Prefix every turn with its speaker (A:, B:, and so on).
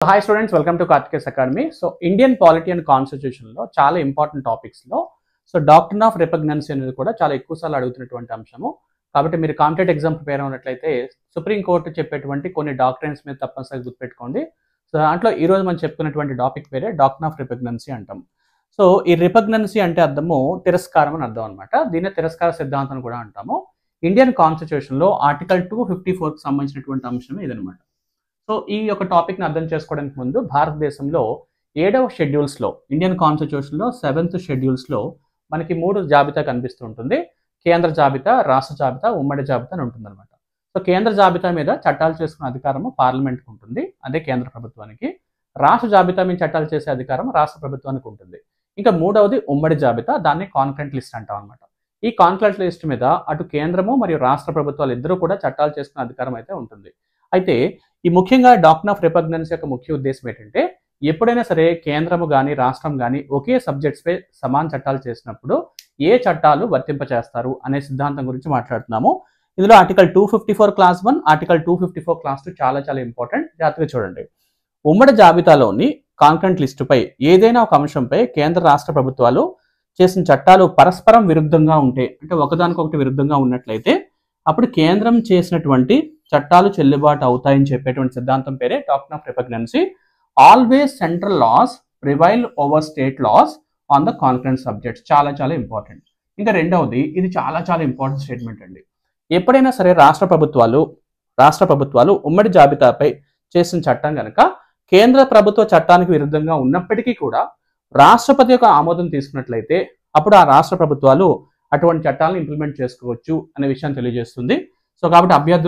A: Hi students, welcome to Karthikes academy. So Indian polity and constitution లో చాలా important topics లో doctrine of repugnancy అనేది కూడా చాలా ఎక్కువ సార్లు అడుగుతున్నటువంటి అంశము. కాబట్టి మీరు కాంపిటేటివ్ ఎగ్జామ్ ప్రిపేర్ అవునట్లయితే సుప్రీం కోర్టు చెప్పేటువంటి కొన్ని డాక్ట్రిన్స్ మీద తప్పనిసరిగా గుర్తుపెట్టుకోండి. సో దాంట్లో ఈ రోజు మనం చెప్పుకున్నటువంటి టాపిక్ పేరే డాక్ట్రిన్ ఆఫ్ రిపగ్నెన్సీ అంటాం. సో ఈ రిపగ్నెన్సీ అంటే అర్థము తిరస్కారం అని అర్థం అనమాట. దీన్ని తిరస్కార సిద్ధాంతం కూడా అంటాము. ఇండియన్ కాన్స్టిట్యూషన్ లో ఆర్టికల్ 254 కి సంబంధించినటువంటి అంశమే ఇదనమాట. సో ఈ యొక్క టాపిక్ని అర్థం చేసుకోవడానికి ముందు భారతదేశంలో 7వ షెడ్యూల్స్లో ఇండియన్ కాన్స్టిట్యూషన్లో 7th షెడ్యూల్స్లో మనకి 3 జాబితా కనిపిస్తూ ఉంటుంది. కేంద్ర జాబితా, రాష్ట్ర జాబితా, ఉమ్మడి జాబితా అని ఉంటుందన్నమాట. సో కేంద్ర జాబితా మీద చట్టాలు చేసుకునే అధికారము పార్లమెంట్కి ఉంటుంది, అదే కేంద్ర ప్రభుత్వానికి. రాష్ట్ర జాబితా మీద చట్టాలు చేసే అధికారం రాష్ట్ర ప్రభుత్వానికి ఉంటుంది. ఇంకా మూడవది ఉమ్మడి జాబితా, దాన్ని కాన్కరెంట్ లిస్ట్ అంటాం అనమాట. ఈ కాన్కరెంట్ లిస్ట్ మీద అటు కేంద్రము మరియు రాష్ట్ర ప్రభుత్వాలు ఇద్దరు కూడా చట్టాలు చేసుకునే అధికారం అయితే ఉంటుంది. అయితే ఈ ముఖ్యంగా డాక్ట్రిన్ ఆఫ్ రిపగ్నెన్సీ యొక్క ముఖ్య ఉద్దేశం ఏంటంటే, ఎప్పుడైనా సరే కేంద్రము కానీ రాష్ట్రం కానీ ఒకే సబ్జెక్ట్స్పై సమాన చట్టాలు చేసినప్పుడు ఏ చట్టాలు వర్తింపచేస్తారు అనే సిద్ధాంతం గురించి మాట్లాడుతున్నాము. ఇందులో ఆర్టికల్ 254 క్లాస్ 1, ఆర్టికల్ 254 క్లాస్ 2 చాలా చాలా ఇంపార్టెంట్. జాగ్రత్తగా చూడండి. ఉమ్మడి జాబితాలోని కాన్కరెంట్ లిస్టుపై ఏదైనా ఒక అంశంపై కేంద్ర రాష్ట్ర ప్రభుత్వాలు చేసిన చట్టాలు పరస్పరం విరుద్ధంగా ఉంటే, అంటే ఒకదానికొకటి విరుద్ధంగా ఉన్నట్లయితే అప్పుడు కేంద్రం చేసినటువంటి చట్టాలు చెల్లుబాటు అవుతాయని చెప్పేటువంటి సిద్ధాంతం పేరే doctrine of repugnancy. Always central laws prevail over state laws on the concurrent subjects. చాలా చాలా ఇంపార్టెంట్. ఇంకా రెండవది, ఇది చాలా చాలా ఇంపార్టెంట్ స్టేట్మెంట్ అండి. ఎప్పుడైనా సరే రాష్ట్ర ప్రభుత్వాలు ఉమ్మడి జాబితాపై చేసిన చట్టం కనుక కేంద్ర ప్రభుత్వ చట్టానికి విరుద్ధంగా ఉన్నప్పటికీ కూడా రాష్ట్రపతి యొక్క ఆమోదం తీసుకున్నట్లయితే అప్పుడు ఆ రాష్ట్ర ప్రభుత్వాలు అటువంటి చట్టాలను ఇంప్లిమెంట్ చేసుకోవచ్చు అనే విషయాన్ని తెలియజేస్తుంది. సో కాబట్టి అభ్యర్థులు